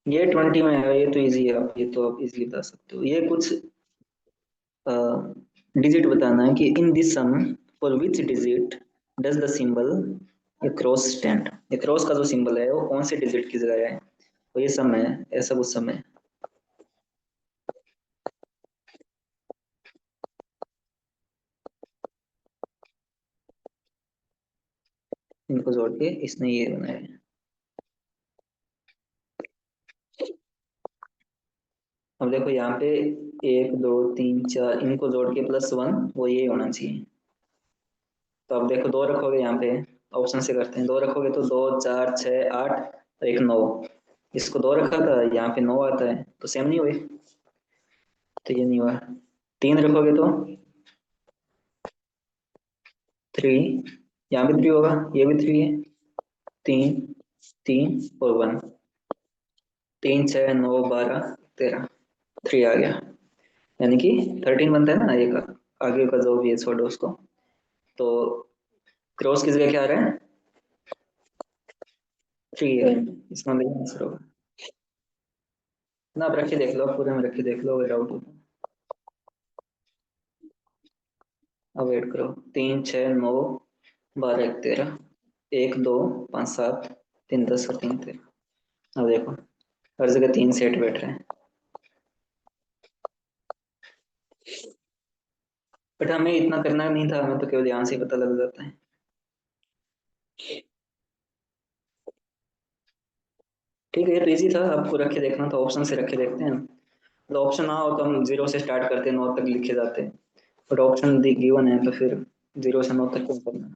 ये 20 में है, ये तो इजी है, आप ये तो आप इजीली बता सकते हो। ये कुछ डिजिट बताना है कि in this sum for which digit does the symbol ये क्रॉस स्टैंड, ये क्रॉस का जो सिंबल है वो कौन से डिजिट की जगह है, तो ये सम है, ऐसा कुछ सम है। इनको जोड़ के इसने ये बनाया है। अब देखो यहाँ पे 1 2 3 4, इनको जोड़ के +1, वो ये होना चाहिए। तो अब देखो दो रखोगे यहाँ पे, ऑप्शन से करते हैं, दो रखोगे तो 2 4 6 8 और एक 9, इसको दो रखा था, यहाँ पे 9 आता है, तो सेम नहीं हुए, तो ये नहीं हुआ। 3 रखोगे तो 3, यहाँ भी 3 होगा, ये भी 3 है, 3 3 और 1, 3 6 9 12 13, 3 आ गया, यानी कि 13 बनता है ना एक, आगे का जो भी है छोड़ो उसको। तो क्रॉस की जगह क्या आ रहा है, 3 है, थ्री। इसका मतलब आंसर होगा ना। आप रख के देख लो, पूरे में रख के देख लो, अगर डाउट हो तो। अब वेट करो, 3 6 9 12 1 13, 1 2 5 7 3 10 और 3 13। अब देखो हर जगह 3 सेट बैठ रहे हैं, बट हमें इतना करना नहीं था, हमें तो केवल यहाँ से ही पता लग जाता है। ठीक है, ये तो इजी था, आपको रख के देखना था, ऑप्शन से रख के देखते हैं। मतलब ऑप्शन ना हो तो हम 0 से स्टार्ट करते हैं, 9 तक लिखे जाते हैं, बट ऑप्शन गिवन है तो फिर 0 से 9 तक क्यों करना।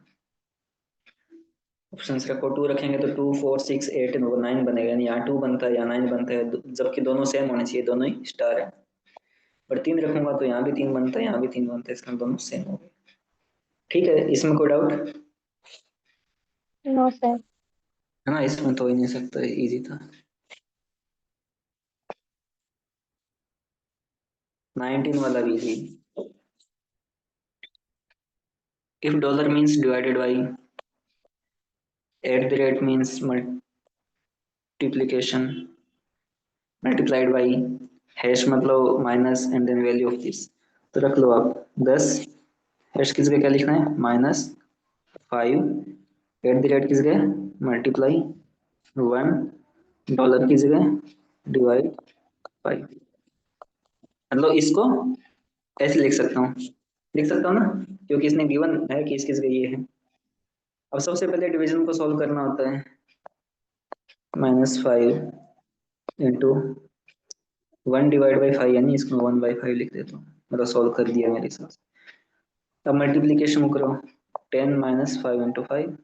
ऑप्शन रखो, 2 रखेंगे तो 2 4 6 8 9 बनेगा, यानी यहाँ 2 बनता है, यहाँ 9 बनता है, जबकि दोनों सेम होने चाहिए, दोनों ही स्टार है। पर 3 रखूंगा तो यहाँ भी 3 बनता है, यहाँ भी 3 बनता है, इसका दोनों सेम हो गए। ठीक है, इसमें कोई डाउट नो सर। है ना, इसमें तो हो ही नहीं सकता, इजी था। 19 वाला भी easy. If dollar means divided by, at the rate means multiplication, multiplied by, hash मतलब minus and then value of this, तो रख लो आप 10, हैश की जगह क्या लिखना है, -5, एट द रेट की जगह मल्टीप्लाई 1, डॉलर की जगह डिवाइड 5। मतलब इसको ऐसे लिख सकता हूँ ना, क्योंकि इसने गिवन है कि इसकी जगह ये है। अब सबसे पहले डिवीजन को सॉल्व करना होता है, -5 इंटू 1/5, यानी इसको 1/5 लिख देता हूँ, मतलब सॉल्व कर दिया मेरे हिसाब से। अब मल्टीप्लीकेशन करो, 10 -5 इंटू 5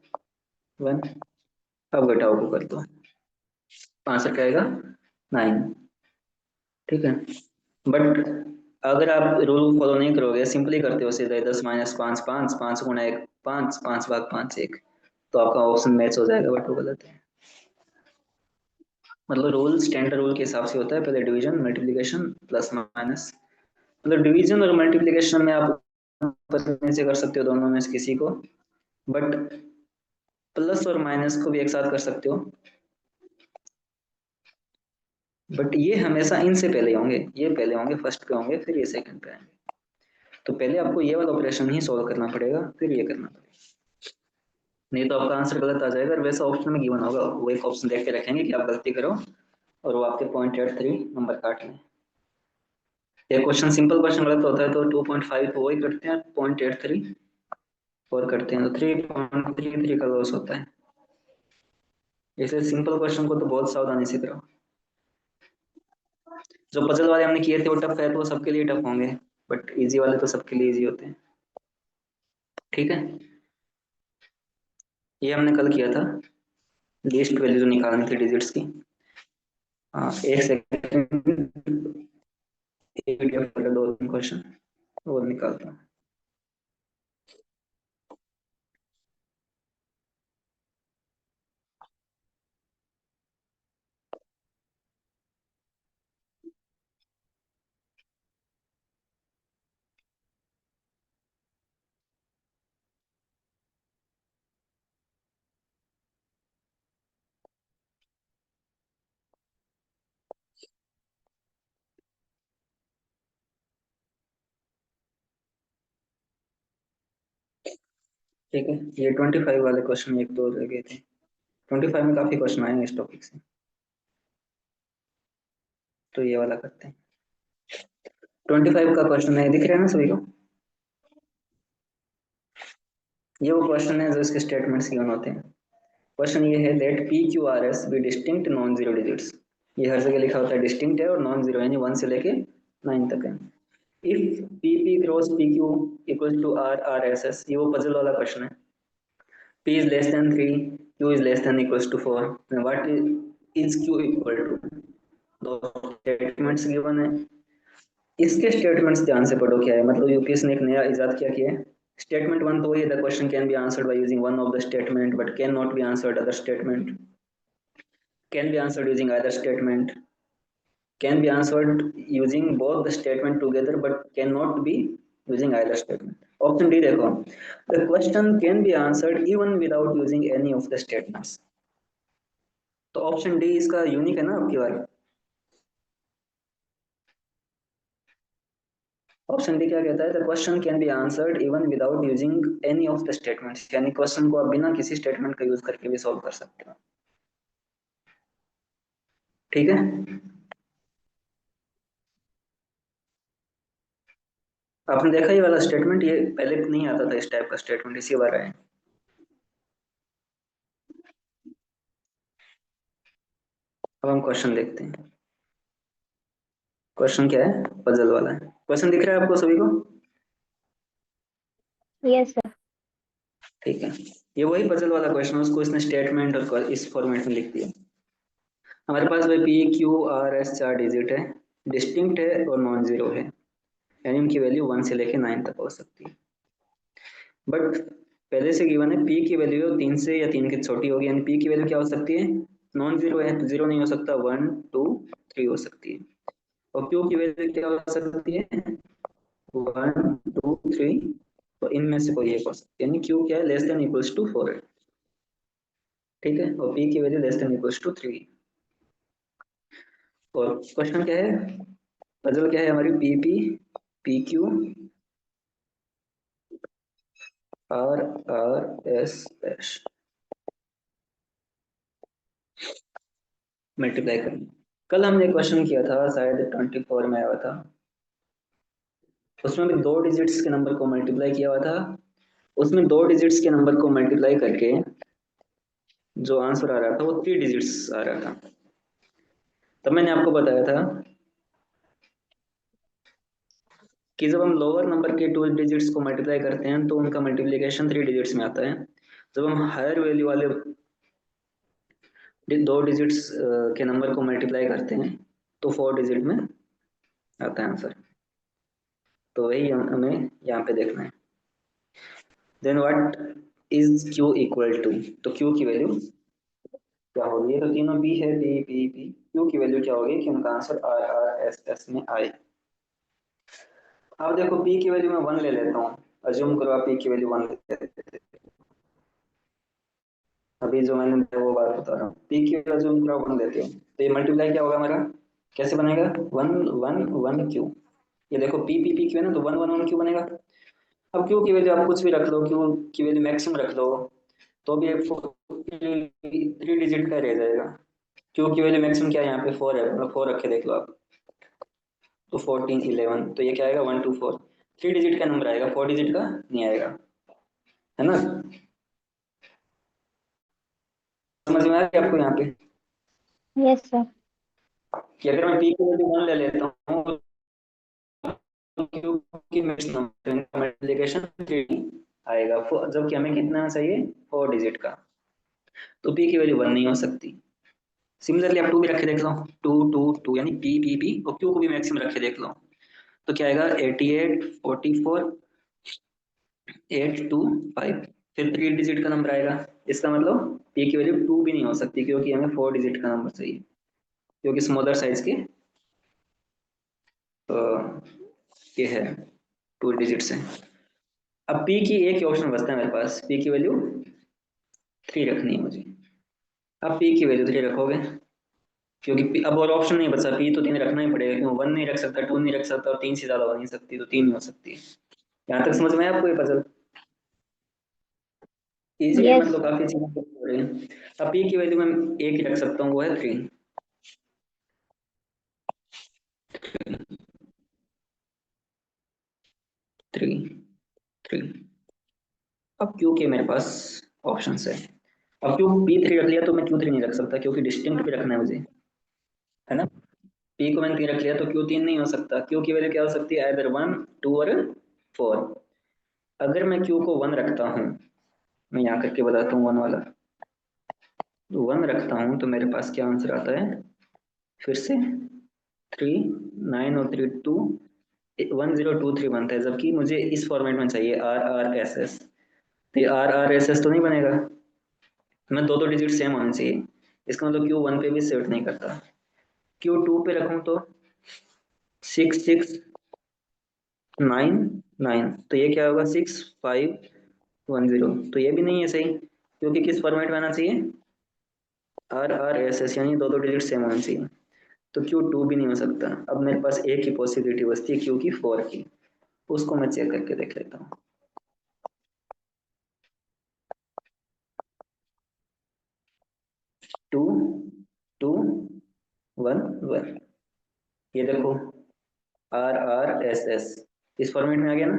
1, अब घटाओ को कर दो, आंसर क्या आएगा, 9। ठीक है, बट अगर आप रूल फॉलो नहीं करोगे, सिंपली करते हो सीधे 10 - 5 5, 5 × 1 5, 5/5 1, तो आपका ऑप्शन मैच हो जाएगा, बट वो गलत है। मतलब रूल स्टैंडर्ड रूल के हिसाब से होता है, पहले डिवीजन मल्टीप्लिकेशन प्लस माइनस। मतलब डिवीजन और मल्टीप्लिकेशन में आप पसंद से कर सकते हो, दोनों में से किसी को, बट प्लस और माइनस को भी एक साथ कर सकते हो, बट ये हमेशा इनसे पहले होंगे, ये पहले होंगे, फर्स्ट पे होंगे, फिर ये सेकंड पे आएंगे। तो पहले आपको ये वाला ऑपरेशन ही सॉल्व करना पड़ेगा, फिर ये करना पड़ेगा, नहीं तो आपका आंसर गलत आ जाएगा। और वैसा ऑप्शन में गिवन होगा, वो एक ऑप्शन देख के रखेंगे कि आप गलती करो, और वो आपके 0.83 नंबर काट लें। ये क्वेश्चन सिंपल क्वेश्चन गलत होता है तो 2.5 को वही करते हैं, 0.83 और करते हैं तो 3.33 का लॉस होता है। इसलिए सिंपल क्वेश्चन को तो बहुत सावधानी से करो। जो पजल वाले हमने किए थे वो टफ है, तो वो सबके लिए टफ होंगे, बट इजी वाले तो सबके लिए इजी होते हैं। ठीक है, ये हमने कल किया था, लीस्ट वैल्यू जो निकालनी थी डिजिट्स की। हाँ, एक सेकंड, एक दो तीन क्वेश्चन और निकालता हूँ। ठीक है, ये 25 वाले क्वेश्चन एक दो रह गए थे। 25 में काफी क्वेश्चन आएंगे इस टॉपिक से, तो ये वाला करते हैं। 25 का क्वेश्चन है, दिख रहा है ना सभी को? ये वो क्वेश्चन है जो इसके स्टेटमेंट्स गिवन होते हैं। क्वेश्चन ये है, let P Q R S be distinct non zero digits. ये हर जगह लिखा होता है डिस्टिंक्ट है और नॉन जीरो, यानी 1 से लेके 9 तक है। If P P cross P Q equal to R R S S, ये वो पजल वाला क्वेश्चन है। P is less than 3, Q is less than equals to 4, then what is Q equal to? दो स्टेटमेंट्स गिवन है, इसके statements ध्यान से पढ़ो क्या है, मतलब यूपीएससी ने एक नया इजाद क्या किया है। स्टेटमेंट वन तो ये, the question can be answered by using one of the statement but can not be answered other statement, can be answered using other statement, can be answered using both the statement together but cannot be using either statement. Option D देखो, the question can be answered even without using any of the statements. तो option D इसका unique है ना आपकी बार। Option D क्या कहता है, the question can be answered even without using any of the statements, यानी क्वेश्चन को आप बिना किसी स्टेटमेंट का यूज करके भी सॉल्व कर सकते हो। ठीक है, आपने देखा ये वाला स्टेटमेंट, ये पहले नहीं आता था इस टाइप का स्टेटमेंट, इसी बार आया। अब हम क्वेश्चन देखते हैं। क्वेश्चन क्या है, पजल वाला है। क्वेश्चन दिख रहा है आपको सभी को? Yes sir. ठीक है, ये वही पजल वाला क्वेश्चन है, उसको इसने स्टेटमेंट और इस फॉर्मेट में लिख दिया। हमारे पास भाई P Q R S 4 digit है, डिस्टिंक्ट है और नॉन जीरो है, यानी उनकी वैल्यू 1 से लेके 9 तक हो सकती है। बट पहले से गिवन है पी की वैल्यू 3 से या 3 की छोटी होगी, यानी पी की वैल्यू क्या हो सकती है, नॉन जीरो है तो जीरो नहीं हो सकता, 1 2 3 हो सकती है। और क्यू की वैल्यू क्या हो सकती है, 1 2 3, तो इनमें से कोई एक हो सकती है, यानी क्यू क्या है, लेस देन इक्वल्स टू 4 है। ठीक है, और पी की value less than equals to 3। और क्वेश्चन क्या है, पजल क्या है हमारी, P P P Q R R S S multiply करना। कल हमने क्वेश्चन किया था, शायद 24 में आया था, उसमें भी दो डिजिट्स के नंबर को मल्टीप्लाई किया हुआ था। उसमें दो डिजिट्स के नंबर को मल्टीप्लाई करके जो आंसर आ रहा था वो 3 डिजिट्स आ रहा था। तब मैंने आपको बताया था कि जब हम लोअर नंबर के 2 डिजिट्स को मल्टीप्लाई करते हैं तो उनका मल्टीप्लिकेशन 3 डिजिट्स में आता है। जब हम हायर वैल्यू वाले दो डिजिट्स के नंबर को मल्टीप्लाई करते हैं तो 4 डिजिट में आता है आंसर। तो वही हमें यहाँ पे देखना है। Then what is Q equal to, तो क्यू की वैल्यू क्या होगी, ये तो तीनों बी है, बी बी बी, क्यू की वैल्यू क्या होगी कि उनका answer R R S S में आए। अब देखो पी की वैल्यू मैं 1 ले लेता हूँ, अज्यूम करो आप पी की वैल्यू 1 ले लेते हैं। अभी जो मैंने वो बात बता रहा हूँ, पी की वैल्यू अज्यूम करो 1 लेते हो, तो ये मल्टीप्लाई क्या होगा हमारा, कैसे बनेगा, 1 1 1 क्यू। ये देखो पी पी पी क्यू है ना, तो 1 1 1 क्यू बनेगा। अब क्यू की वैल्यू आप कुछ भी रख लो, क्यू की वैल्यू मैक्सिमम रख लो, तो भी एक 3 डिजिट का रह जाएगा। क्यू की वैल्यू मैक्सिमम क्या है यहाँ पे, 4 है, मतलब 4 रखे देख लो आप, तो 14 11, तो ये क्या आएगा 1 2 4, 3 डिजिट का नंबर आएगा, 4 डिजिट का नहीं आएगा, है ना। समझ में आ गया आपको यहाँ पे यस सर। कि अगर मैं पी की वैल्यू 1 ले लेता हूँ तो क्यू की मल्टीप्लिकेशन 3 आएगा, जबकि हमें कितना चाहिए, 4 डिजिट का, तो पी की वैल्यू 1 नहीं हो सकती। सिमिलरली आप 2 भी रखे देख लो, 2 2 2, यानी पी पी पी और क्यू को भी मैक्सिमम रखे देख लो, तो क्या आएगा 88 44 8 2 5, फिर 3 डिजिट का नंबर आएगा। इसका मतलब पी की वैल्यू 2 भी नहीं हो सकती, क्योंकि हमें 4 डिजिट का नंबर चाहिए, क्योंकि स्मॉलर साइज के अ, ये है 2 डिजिट है। अब पी की एक ही ऑप्शन बचता है मेरे पास, पी की वैल्यू 3 रखनी है मुझे। अब पी की वैल्यू 3 रखोगे, क्योंकि अब और ऑप्शन नहीं बचा, पी तो 3 रखना ही पड़ेगा, क्यों 1 नहीं रख सकता, 2 नहीं रख सकता और 3 से ज्यादा हो नहीं सकती, तो 3 ही हो सकती है। यहाँ तक समझ में आया आपको ये पजल? इजी है, Yes. मतलब काफी चीजें हो रही है। अब पी की वैल्यू मैं एक ही रख सकता हूँ, वो है 3। 3 3। अब क्यू के मेरे पास ऑप्शन है। अब क्यू P3 रख लिया तो मैं Q3 नहीं रख सकता, क्योंकि डिस्टिंक्ट भी रखना है मुझे, है ना। P को मैंने 3 रख लिया तो Q3 नहीं हो सकता। Q की वैल्यू क्या हो सकती है, आइदर 1, 2 और 4। अगर मैं Q को 1 रखता हूँ, मैं यहाँ करके बताता हूँ 1 वाला, तो 1 रखता हूँ तो मेरे पास क्या आंसर आता है, फिर से 3, 9 और 3 2, 1023 बनता है, जबकि मुझे इस फॉर्मेट में चाहिए RRSS। तो ये RRSS तो नहीं बनेगा, मैं दो दो डिजिट सेम होने चाहिए। इसका मतलब Q1 पे भी सेट नहीं करता। Q2 पे रखूं तो 6699, तो ये क्या होगा, 6510, तो ये भी नहीं है सही, क्योंकि किस फॉर्मेट में आना चाहिए, RRSS, यानी दो दो डिजिट सेम होने चाहिए। तो Q2 भी नहीं हो सकता। अब मेरे पास एक ही पॉसिबिलिटी बचती है, Q की 4 की, उसको मैं चेक करके देख लेता हूँ। 2 2 1 1, ये देखो RRSS इस फॉर्मेट में आ गया ना।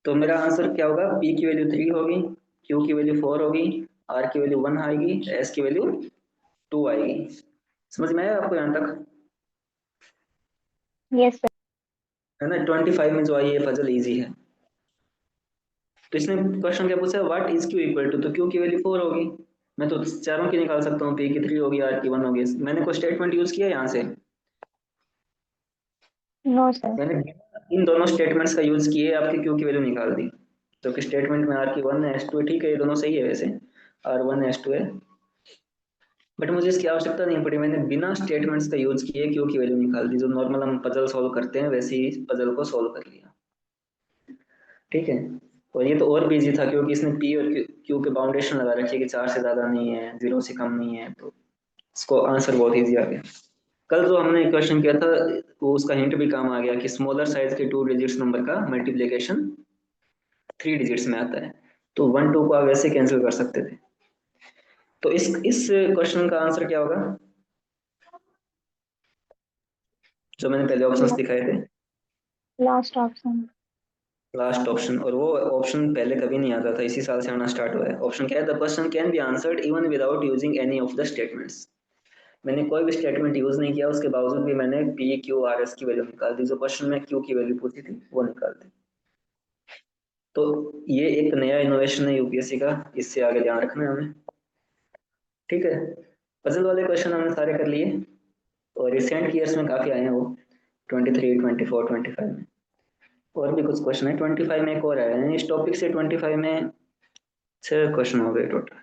तो मेरा आंसर क्या होगा, P की वैल्यू 3 होगी, Q की वैल्यू 4 होगी, R की वैल्यू 1 आएगी, S की वैल्यू 2 आएगी। समझ में आया आपको यहाँ तक, Yes, sir. है ना। 25 में जो आई है पजल इजी है। तो इसने क्वेश्चन क्या पूछा, what is Q equal to, तो Q की वैल्यू 4 होगी। मैं तो चारों की निकाल सकता हूँ, P की 3 होगी, R की 1 होगी। मैंने कोई स्टेटमेंट यूज किया यहाँ से, No, sir. मैंने इन दोनों स्टेटमेंट्स का यूज किए आपकी Q की वैल्यू निकाल दी। तो कि स्टेटमेंट में R की 1 है, S2 है, ठीक है, ये दोनों सही है वैसे, R1 है, S2 है, बट मुझे इसकी आवश्यकता नहीं पड़ी। मैंने बिना स्टेटमेंट्स का यूज किए Q की वैल्यू निकाल दी, जो नॉर्मल हम पजल सॉल्व करते हैं वैसे ही पजल को सॉल्व कर लिया, ठीक है। और ये तो और भी इजी था, क्योंकि इसने P और Q के बाउंडेशन लगा रखी है कि 4 से ज्यादा नहीं है, 0 से कम नहीं है, तो इसको आंसर बहुत इजी आ गया। कल जो हमने क्वेश्चन किया था, वो उसका हिंट भी काम आ गया कि स्मॉलर साइज के 2 डिजिट्स नंबर का मल्टीप्लिकेशन 3 डिजिट्स में आता है, तो 1 2 को आप वैसे कैंसिल कर सकते थे। तो इस क्वेश्चन का आंसर क्या होगा, जो मैंने पहले ऑप्शंस La- दिखाए थे, Last option. Last option. और वो ऑप्शन पहले कभी नहीं आता था, इसी साल से आना स्टार्ट हुआ है। ऑप्शन क्या है, the question can be answered even without using any of the statements. मैंने कोई भी स्टेटमेंट यूज नहीं किया, उसके बावजूद भी मैंने P Q R S की वैल्यू निकाल दी, जो क्वेश्चन में Q की वैल्यू पूछी थी वो निकाल दी। तो ये एक नया इनोवेशन है यूपीएससी का, इससे आगे ध्यान रखना है हमें, ठीक है। पजल वाले क्वेश्चन हमने सारे कर लिए, और रिसेंट ईयर्स में काफी आए हैं वो, 23 24 25 में। और भी कुछ क्वेश्चन है 25 में, एक और आया है इस टॉपिक से। 25 में 6 क्वेश्चन हो गए टोटल,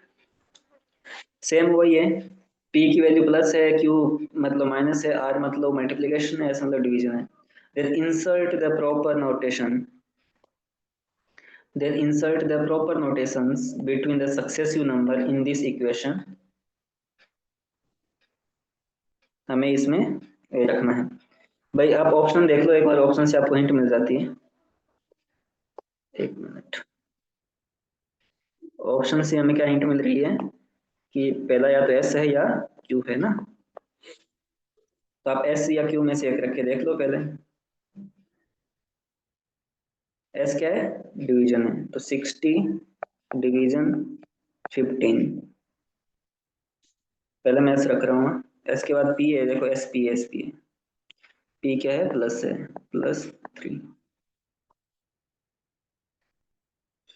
सेम वही है। P की वैल्यू प्लस है, Q मतलब माइनस है, R मतलब मल्टीप्लिकेशन है, S मतलब डिवीजन है। then insert the proper notation then insert the proper notations between the successive number in this equation। हमें इसमें ये रखना है। भाई आप ऑप्शन देख लो एक बार, ऑप्शन से आपको हिंट मिल जाती है। एक मिनट, ऑप्शन से हमें क्या हिंट मिल रही है कि पहला या तो एस है या क्यू है ना। तो आप एस या क्यू में से एक रख के देख लो पहले। एस क्या है, डिवीजन है, तो 60 डिवीजन 15, पहले मैं एस रख रहा हूँ। एस के बाद पी है, देखो एस पी है। पी क्या है, प्लस है, +3।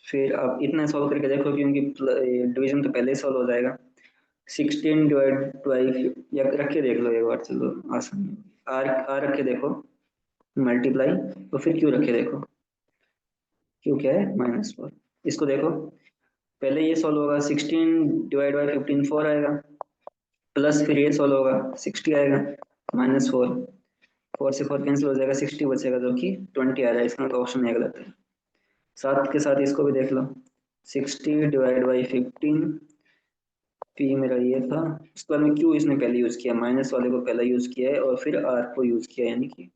फिर आप इतना सॉल्व करके देखो, क्योंकि डिवीजन तो पहले ही सॉल्व हो जाएगा। 16 डिवाइड बाई, या रख के देख लो एक बार, चलो आसान। आर आर रख के देखो, मल्टीप्लाई, तो फिर क्यू रख के देखो, क्यू क्या है, -4। इसको देखो, पहले ये सॉल्व होगा, 16 डिवाइड बाई 15 4 आएगा, प्लस फिर ये सॉल्व होगा, 60 आएगा, -4, 4 से 4 कैंसिल हो जाएगा, 60 बचेगा, जो कि 20 आ रहा है। इसका मतलब ऑप्शन है गलत है। साथ के साथ इसको भी देख लो, 60 डिवाइड बाई 15, पी मेरा ये था, उसके बाद में क्यू इसने पहले यूज किया, माइनस वाले को पहले यूज किया है, और फिर आर को यूज किया, यानी कि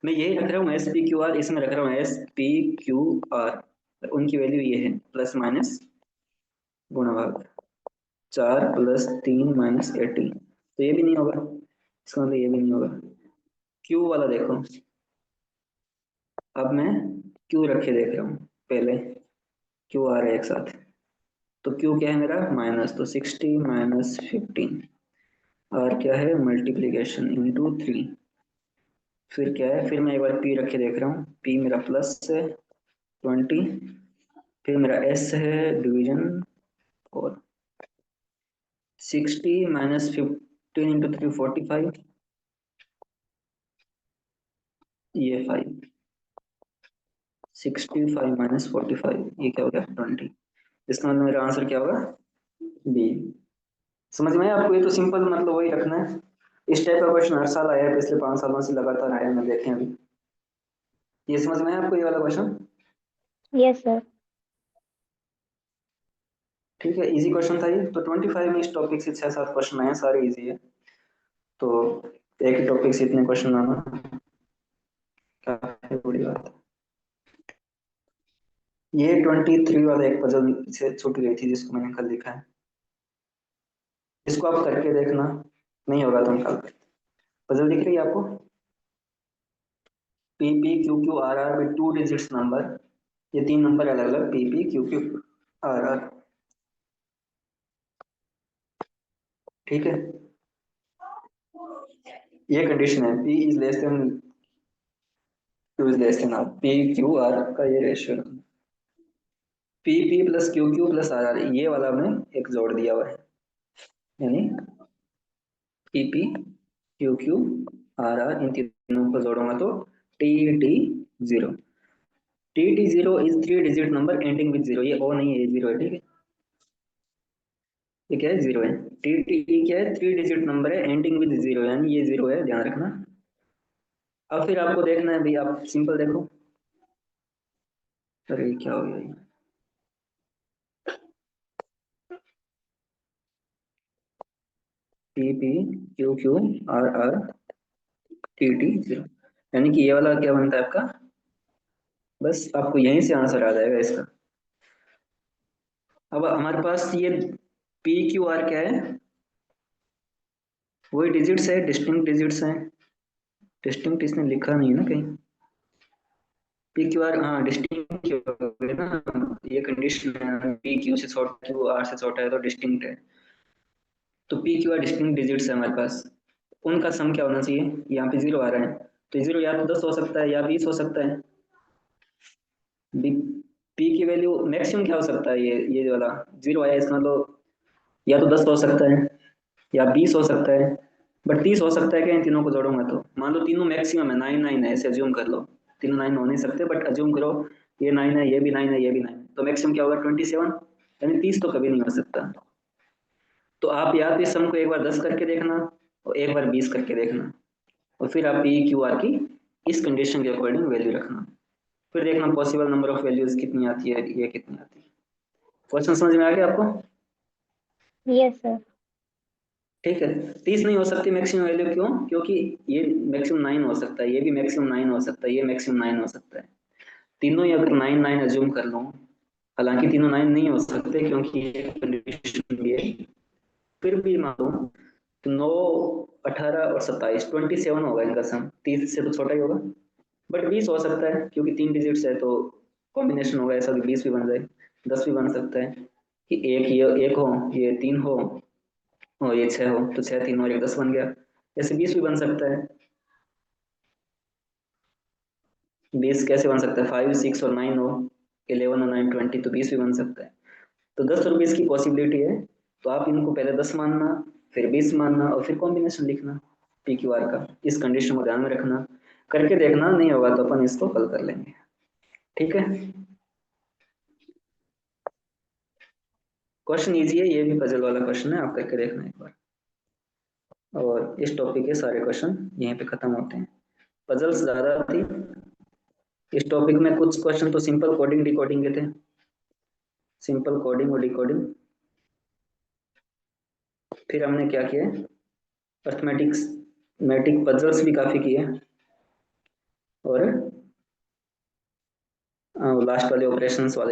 मैं यही रख रहा हूँ एस पी क्यू आर, इसमें रख रहा हूँ एस पी क्यू आर। उनकी वैल्यू ये है प्लस माइनस गुणा भाग 4 + 3 - 18, तो ये भी नहीं होगा, इसका मतलब ये भी नहीं होगा। क्यू वाला देखो, अब मैं क्यू रखे देख रहा हूँ, पहले क्यू आ रहा है एक साथ, तो क्यू क्या है मेरा माइनस, तो 60 - 15, और क्या है मल्टीप्लीकेशन इंटू 3, फिर क्या है, फिर मैं एक बार पी रखे देख रहा हूँ, पी मेरा प्लस है 20, फिर मेरा एस है डिवीजन, और 60 - 15 इंटू 3 45, ये 5, 65 - 45, ये क्या हो गया 20, इसका मतलब मेरा आंसर क्या होगा बी। समझ में आया आपको? ये तो सिंपल, मतलब वही रखना है। इस टाइप का क्वेश्चन हर साल आया है, पिछले 5 सालों से लगातार आया है, मैं देखे अभी। ये समझ में आया आपको ये वाला क्वेश्चन? Yes sir. ठीक है, इजी क्वेश्चन था ये तो। 25 में इस टॉपिक से 6-7 क्वेश्चन आए हैं, सारे इजी है, तो एक ही टॉपिक से इतने क्वेश्चन आना काफी बड़ी बात है। ये 23 वाला एक पजल से छूट गई थी जिसको मैंने कल लिखा है, इसको आप करके देखना, नहीं होगा तो निकाल कर। पजल दिख रही है आपको? P P Q Q R R with 2 digits number, ये 3 नंबर अलग अलग, P P Q Q R R, ठीक है। ये कंडीशन है, P is less than Q is less than R, P Q R का ये ratio, P P plus Q Q plus R R, ये वाला हमने एक जोड़ दिया हुआ है, यानी P P Q Q R R, इन तीनों को जोड़ूंगा तो T T zero, T T zero is 3 digit number ending with zero, ये ओ नहीं है, ये जीरो है, ठीक है, ये क्या है जीरो है। टी टी क्या है, 3 डिजिट नंबर है एंडिंग विद जीरो, यानी ये जीरो है, ध्यान रखना। अब फिर आपको देखना है भाई, आप सिंपल देखो, अरे क्या हो गया ये, P P Q Q R R T T zero, यानी कि ये वाला क्या बनता है आपका, बस आपको यहीं से आंसर आ जाएगा इसका। अब हमारे पास ये पी क्यू आर क्या है, वही डिजिट्स है, डिस्टिंक्ट डिजिट्स हैं, डिस्टिंक्ट इसने लिखा नहीं है ना कहीं, पी क्यू आर, हाँ डिस्टिंक्ट है ना, ये कंडीशन है, पी क्यू से छोटा, क्यू आर से छोटा है तो डिस्टिंक्ट है, तो P Q are distinct digits है हमारे पास, उनका सम क्या होना चाहिए, यहाँ पे जीरो आ रहा है, तो जीरो या तो 10 हो सकता है या 20 हो सकता है, पी की वैल्यू मैक्सिमम क्या हो सकता है, ये वाला जीरो आया, इसका मतलब या तो 10 हो सकता है या 20 हो सकता है, बट 30 हो सकता है क्या इन तीनों को जोड़ूंगा तो, मान लो तीनों मैक्सिमम है, 9 9 है, ऐसे अज्यूम कर लो, तीनों 9 हो नहीं सकते, बट अज्यूम करो ये 9 है, ये भी 9 है, ये भी 9 है, तो मैक्सिमम क्या होगा 27, यानी 30 तो कभी नहीं हो सकता। तो आप या तो इस सम को एक बार 10 करके देखना और एक बार 20 करके देखना, और फिर आप पी क्यू आर की इस कंडीशन के अकॉर्डिंग वैल्यू रखना, फिर देखना पॉसिबल नंबर ऑफ वैल्यूज कितनी आती है, ये कितनी आती है। क्वेश्चन समझ में आ गया आपको? Yes sir. ठीक है, 30 नहीं हो सकती मैक्सिमम वैल्यू, क्यों? क्योंकि ये मैक्सिमम 9 हो सकता है, ये भी मैक्सिमम 9 हो सकता है, ये मैक्सिमम 9 हो सकता है, तीनों ही अगर 9 9 अज्यूम कर लो, हालांकि तीनों 9 नहीं हो सकते क्योंकि ये कंडीशन भी है, फिर भी मान लो तो 9 18 और 27 27 होगा इनका सम, 30 से तो छोटा ही होगा, बट 20 हो सकता है क्योंकि 3 डिजिट्स है तो कॉम्बिनेशन होगा ऐसा कि 20 भी बन जाए, 10 भी बन सकता है, कि एक ये एक हो, ये 3 हो और ये 6 हो, तो 6 3 और 1 10 बन गया, ऐसे 20 भी बन सकता है। 20 कैसे बन सकता है, 5 6 और 9 हो, 11 और 9 20, तो 20 भी बन सकता है, तो 10 और 20 की पॉसिबिलिटी है, तो आप इनको पहले 10 मानना, फिर 20 मानना और फिर कॉम्बिनेशन लिखना पी क्यू आर का, इस कंडीशन को ध्यान में रखना, करके देखना, नहीं होगा तो अपन इसको हल कर लेंगे, ठीक है। क्वेश्चन इजी है, ये भी पजल वाला क्वेश्चन है, आप करके देखना एक बार, और इस टॉपिक के सारे क्वेश्चन यहीं पे खत्म होते हैं, पजल्स ज्यादा थी इस टॉपिक में, कुछ क्वेश्चन तो सिंपल कोडिंग डिकोडिंग के थे, सिंपल कोडिंग और डिकोडिंग, फिर हमने क्या किया, अर्थमेटिक्स मैटिक पजल्स भी काफी किए, और लास्ट वाले ऑपरेशंस वाले